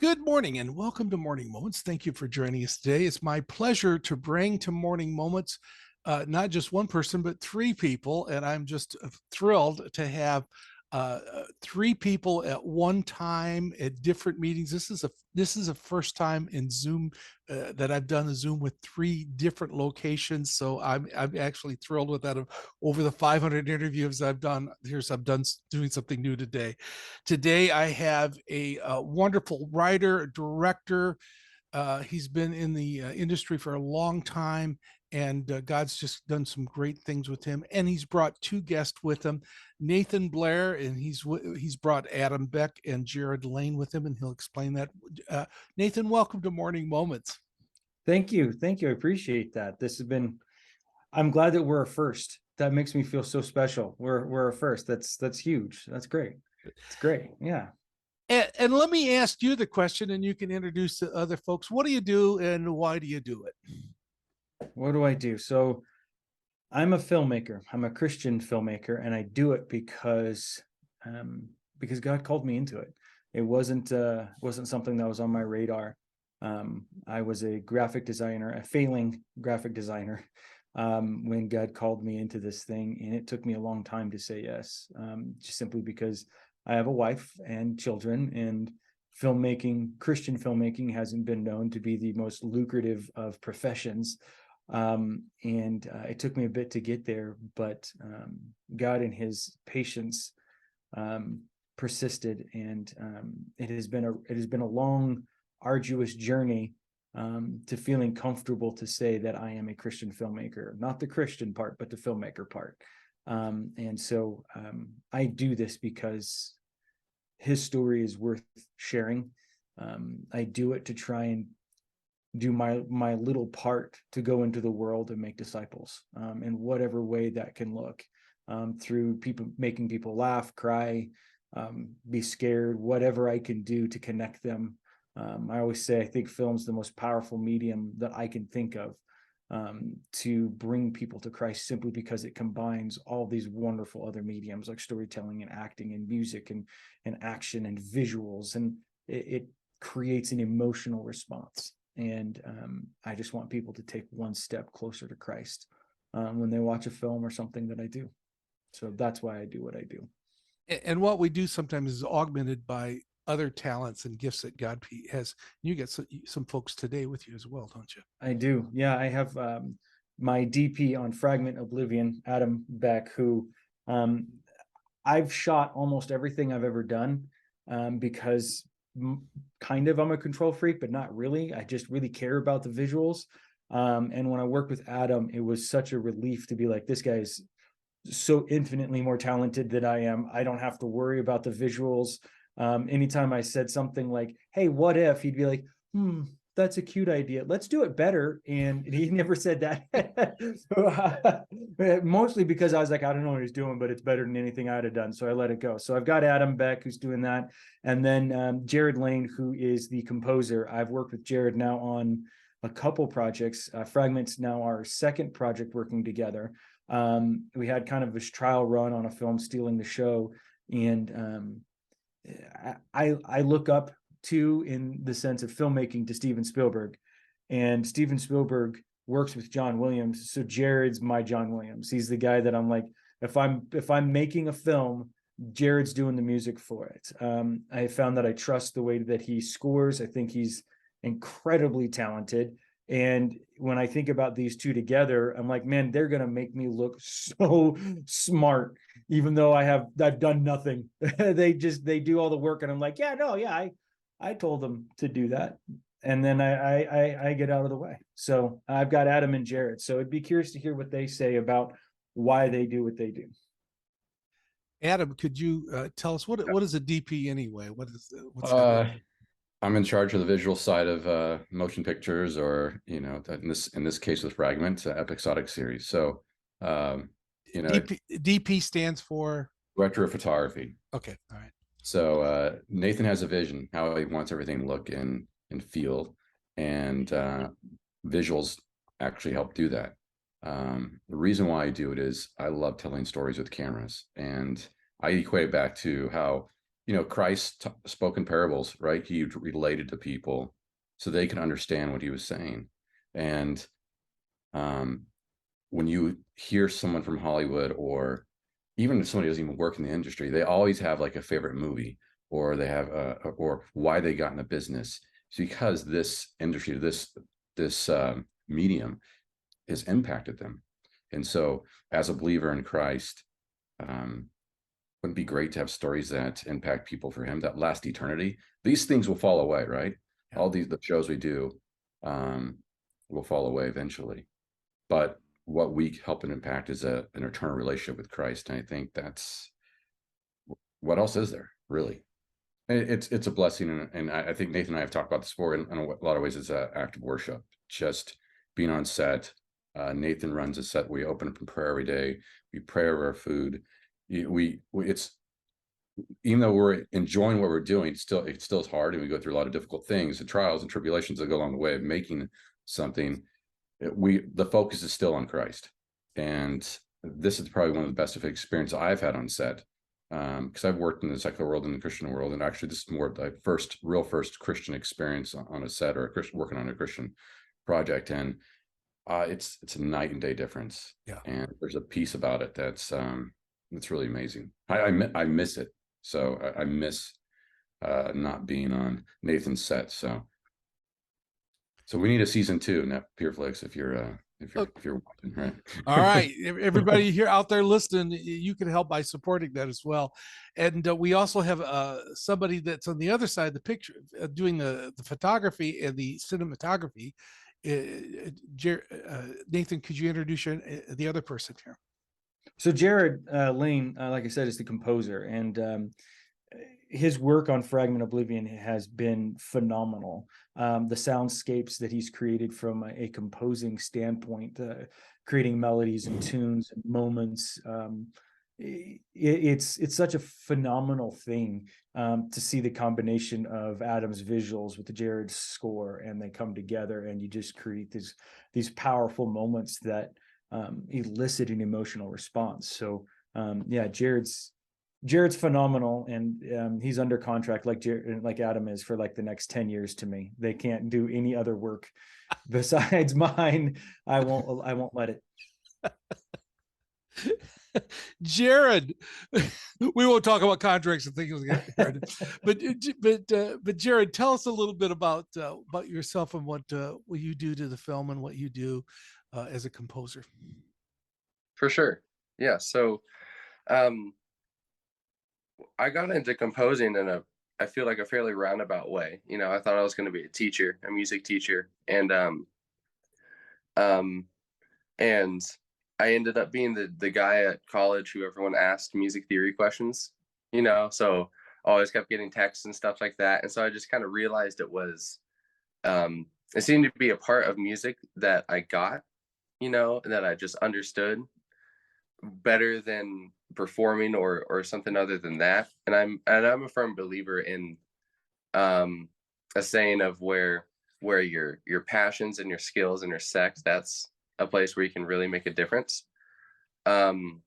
Good morning and welcome to Morning Moments. Thank you for joining us today. It's my pleasure to bring to Morning Moments not just one person, but three people. And I'm just thrilled to have three people at one time at different meetings. This is a first time in Zoom that I've done a Zoom with three different locations. So I'm actually thrilled with that. Over the 500 interviews I've done, I'm done doing something new today. Today I have a wonderful writer, director. He's been in the industry for a long time, and God's just done some great things with him. And he's brought two guests with him, Nathan Blair, and he's brought Adam Beck and Jared Lane with him, and he'll explain that. Nathan, welcome to Morning Moments. Thank you. I appreciate that. I'm glad that we're a first. That makes me feel so special. We're a first. That's huge. That's great. It's great. Yeah. And let me ask you the question, and you can introduce the other folks. What do you do, and why do you do it? What do I do? So I'm a filmmaker. I'm a Christian filmmaker, and I do it because God called me into it. It wasn't something that was on my radar. I was a graphic designer, a failing graphic designer, when God called me into this thing, and it took me a long time to say yes, just simply because I have a wife and children, and Christian filmmaking hasn't been known to be the most lucrative of professions. It took me a bit to get there, but God in his patience persisted, and it has been a long, arduous journey to feeling comfortable to say that I am a Christian filmmaker, not the Christian part, but the filmmaker part. So I do this because his story is worth sharing. I do it to try and do my little part to go into the world and make disciples, in whatever way that can look, through making people laugh, cry, be scared, whatever I can do to connect them. I always say I think film's the most powerful medium that I can think of, to bring people to Christ, simply because it combines all these wonderful other mediums like storytelling and acting and music and action and visuals, and it creates an emotional response. And I just want people to take one step closer to Christ when they watch a film or something that I do. So that's why I do what I do. And what we do sometimes is augmented by other talents and gifts that God has. You get some folks today with you as well, don't you? I do. Yeah, I have my DP on Fragment, Oblivion, Adam Beck, who I've shot almost everything I've ever done, because kind of I'm a control freak, but not really. I just really care about the visuals. And when I worked with Adam, it was such a relief to be like, this guy's so infinitely more talented than I am. I don't have to worry about the visuals. Anytime I said something like, hey, what if, he'd be like, that's a cute idea. Let's do it better. And he never said that. Mostly because I was like, I don't know what he's doing, but it's better than anything I'd have done. So I let it go. So I've got Adam Beck, who's doing that. And then Jared Lane, who is the composer. I've worked with Jared now on a couple projects. Fragment's now our second project working together. We had kind of this trial run on a film, Stealing the Show. And I look up to, in the sense of filmmaking, to Steven Spielberg, and Steven Spielberg works with John Williams. So Jared's my John Williams. He's the guy that I'm like, if I'm making a film, Jared's doing the music for it. I found that I trust the way that he scores. I think he's incredibly talented. And when I think about these two together, I'm like, man, they're going to make me look so smart, even though I've done nothing. They do all the work. And I'm like, I told them to do that. And then I get out of the way. So I've got Adam and Jared. So I'd be curious to hear what they say about why they do what they do. Adam, could you tell us what is a DP anyway? What's I'm in charge of the visual side of motion pictures, or in this case with Fragment, episodic series. So DP stands for director of photography. Okay, all right. So Nathan has a vision how he wants everything to look and feel, and visuals actually help do that. The reason why I do it is I love telling stories with cameras, and I equate it back to how Christ spoke in parables, right? He related to people so they can understand what he was saying. And when you hear someone from Hollywood, or even if somebody doesn't even work in the industry, they always have like a favorite movie, or they have or why they got in the business. It's because this industry, this medium has impacted them. And so as a believer in Christ, wouldn't it be great to have stories that impact people for him that last eternity? These things will fall away, right? Yeah. All the shows we do will fall away eventually. But what we help and impact is an eternal relationship with Christ. And I think that's, what else is there, really? It's a blessing. And I think Nathan and I have talked about this before. In a lot of ways, it's an act of worship. Just being on set. Nathan runs a set. We open up in prayer every day. We pray over our food. It's, even though we're enjoying what we're doing, it still is hard, and we go through a lot of difficult things and trials and tribulations that go along the way of making something. The focus is still on Christ, and this is probably one of the best experiences I've had on set, because I've worked in the secular world and the Christian world, and actually this is more the first Christian experience on a set, or working on a Christian project, and it's a night and day difference. Yeah. And there's a piece about it that's really amazing. I miss it. So I miss not being on Nathan's set. So we need a season 2, Net Pureflix, if you're watching, right? All right, everybody here out there listening, you can help by supporting that as well. And we also have somebody that's on the other side of the picture, doing the photography and the cinematography. Nathan, could you introduce the other person here? So Jared Lane, like I said, is the composer, and his work on Fragment Oblivion has been phenomenal. The soundscapes that he's created from a composing standpoint, creating melodies and tunes and moments, it's such a phenomenal thing to see the combination of Adam's visuals with the Jared's score, and they come together, and you just create these powerful moments that elicit an emotional response. So yeah, Jared's phenomenal, and he's under contract like Adam is for like the next 10 years to me. They can't do any other work besides mine. I won't let it. Jared, we won't talk about contracts and things like that. But Jared, tell us a little bit about yourself and what you do to the film and what you do as a composer. For sure. Yeah. So I got into composing in I feel like a fairly roundabout way. I thought I was going to be a teacher, a music teacher. And I ended up being the guy at college who everyone asked music theory questions, so I always kept getting texts and stuff like that. And so I just kind of realized it seemed to be a part of music that I got, that I just understood better than performing or something other than that. And I'm a firm believer in a saying of where your passions and your skills intersect. That's a place where you can really make a difference. And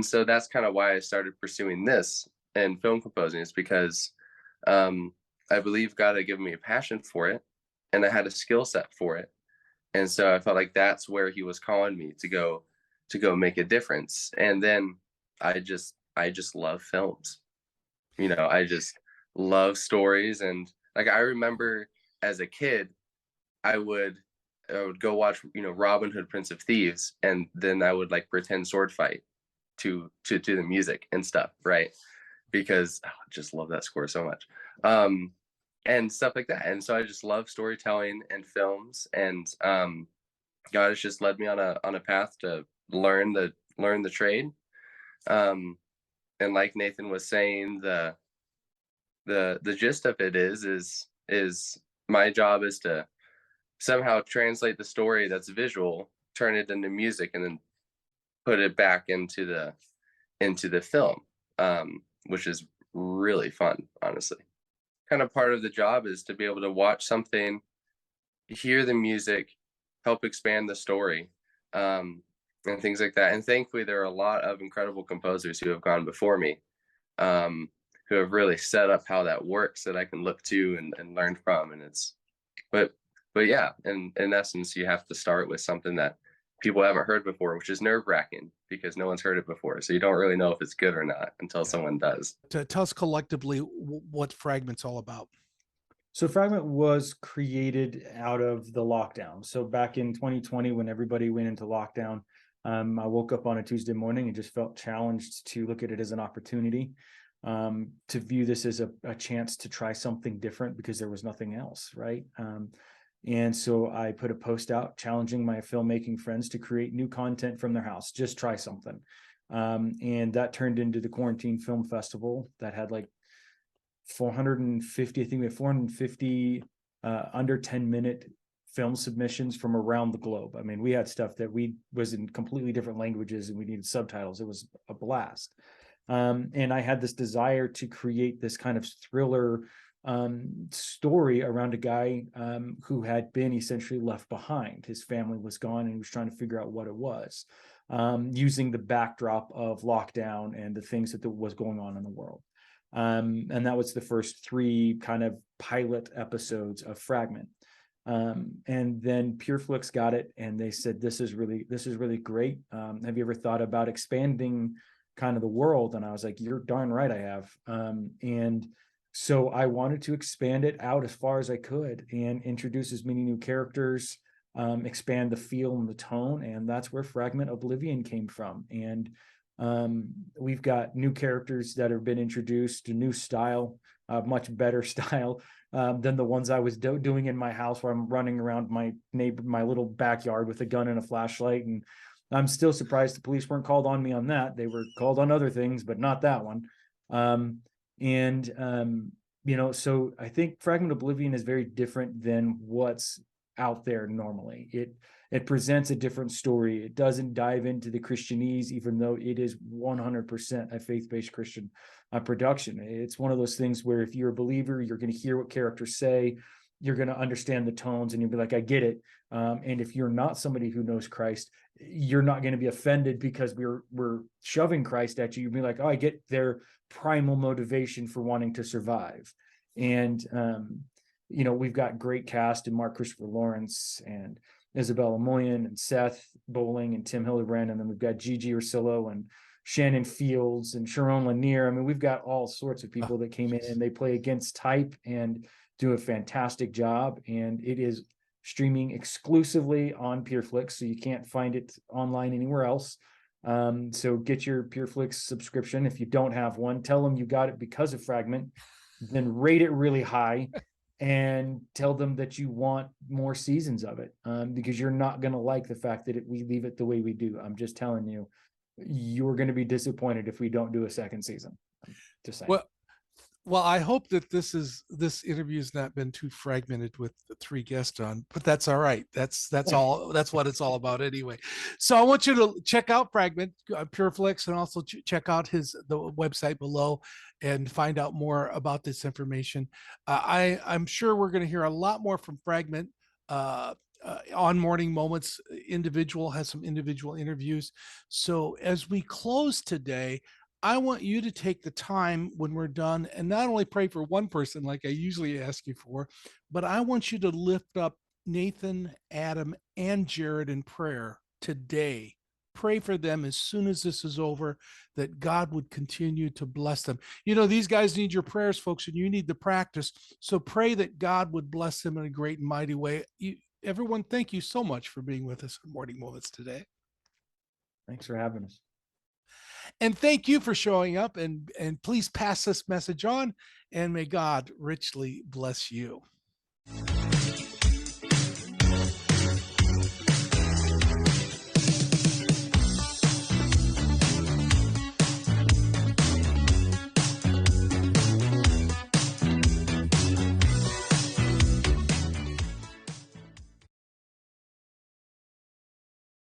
so that's kind of why I started pursuing this and film composing, is because I believe God had given me a passion for it, and I had a skill set for it. And so I felt like that's where he was calling me to go make a difference. And then I just love films. I just love stories. And like, I remember as a kid, I would go watch, Robin Hood, Prince of Thieves, and then I would like pretend sword fight to the music and stuff, right? Because I just love that score so much. And stuff like that. And so I just love storytelling and films, and God has just led me on a path to learn the trade. And like Nathan was saying, the gist of it is my job is to somehow translate the story that's visual, turn it into music, and then put it back into the film, which is really fun, honestly. Kind of part of the job is to be able to watch something, hear the music, help expand the story, and things like that. And thankfully, there are a lot of incredible composers who have gone before me, who have really set up how that works that I can look to and learn from. And it's, but yeah, in essence, you have to start with something that people haven't heard before, which is nerve-wracking because no one's heard it before. So you don't really know if it's good or not until someone does. To tell us collectively what Fragment's all about. So Fragment was created out of the lockdown. So back in 2020, when everybody went into lockdown, I woke up on a Tuesday morning and just felt challenged to look at it as an opportunity, to view this as a chance to try something different because there was nothing else, right? And so I put a post out challenging my filmmaking friends to create new content from their house, just try something. And that turned into the Quarantine Film Festival that had like 450, I think we had 450 under 10-minute film submissions from around the globe. I mean, we had stuff that was in completely different languages and we needed subtitles. It was a blast. And I had this desire to create this kind of thriller story around a guy who had been essentially left behind. His family was gone and he was trying to figure out what it was, using the backdrop of lockdown and the things that was going on in the world. And that was the first 3 kind of pilot episodes of Fragment. And then PureFlix got it and they said, this is really great. Have you ever thought about expanding kind of the world? And I was like, you're darn right I have. And so I wanted to expand it out as far as I could and introduce as many new characters, expand the feel and the tone. And that's where Fragment Oblivion came from. And we've got new characters that have been introduced, a new style, much better style than the ones I was doing in my house, where I'm running around my little backyard with a gun and a flashlight. And I'm still surprised the police weren't called on me on that. They were called on other things, but not that one. So I think Fragment Oblivion is very different than what's out there normally. It presents a different story. It doesn't dive into the Christianese, even though it is 100% a faith-based Christian production. It's one of those things where if you're a believer, you're going to hear what characters say, you're going to understand the tones, and you'll be like, I get it. And if you're not somebody who knows Christ, you're not going to be offended because we're shoving Christ at you. You'll be like, oh, I get their primal motivation for wanting to survive. And we've got great cast in Mark Christopher Lawrence and Isabella Moyen and Seth Bowling and Tim Hildebrand. And then we've got Gigi Ursillo and Shannon Fields and Sharon Lanier. I mean, we've got all sorts of people that came in and they play against type and do a fantastic job. And it is streaming exclusively on PureFlix, so you can't find it online anywhere else. So get your PureFlix subscription. If you don't have one, tell them you got it because of Fragment, then rate it really high and tell them that you want more seasons of it, because you're not going to like the fact that we leave it the way we do. I'm just telling you, you're going to be disappointed if we don't do a second season. Just saying. Well, I hope that this interview has not been too fragmented with the 3 guests on, but that's all right. That's all. That's what it's all about anyway. So I want you to check out Fragment, PureFlix, and also check out the website below and find out more about this information. I'm sure we're going to hear a lot more from Fragment on Morning Moments. Has some individual interviews. So as we close today, I want you to take the time when we're done and not only pray for one person like I usually ask you for, but I want you to lift up Nathan, Adam, and Jared in prayer today. Pray for them as soon as this is over, that God would continue to bless them. These guys need your prayers, folks, and you need the practice. So pray that God would bless them in a great and mighty way. Everyone, thank you so much for being with us on Morning Moments today. Thanks for having us. And thank you for showing up, and please pass this message on, and may God richly bless you.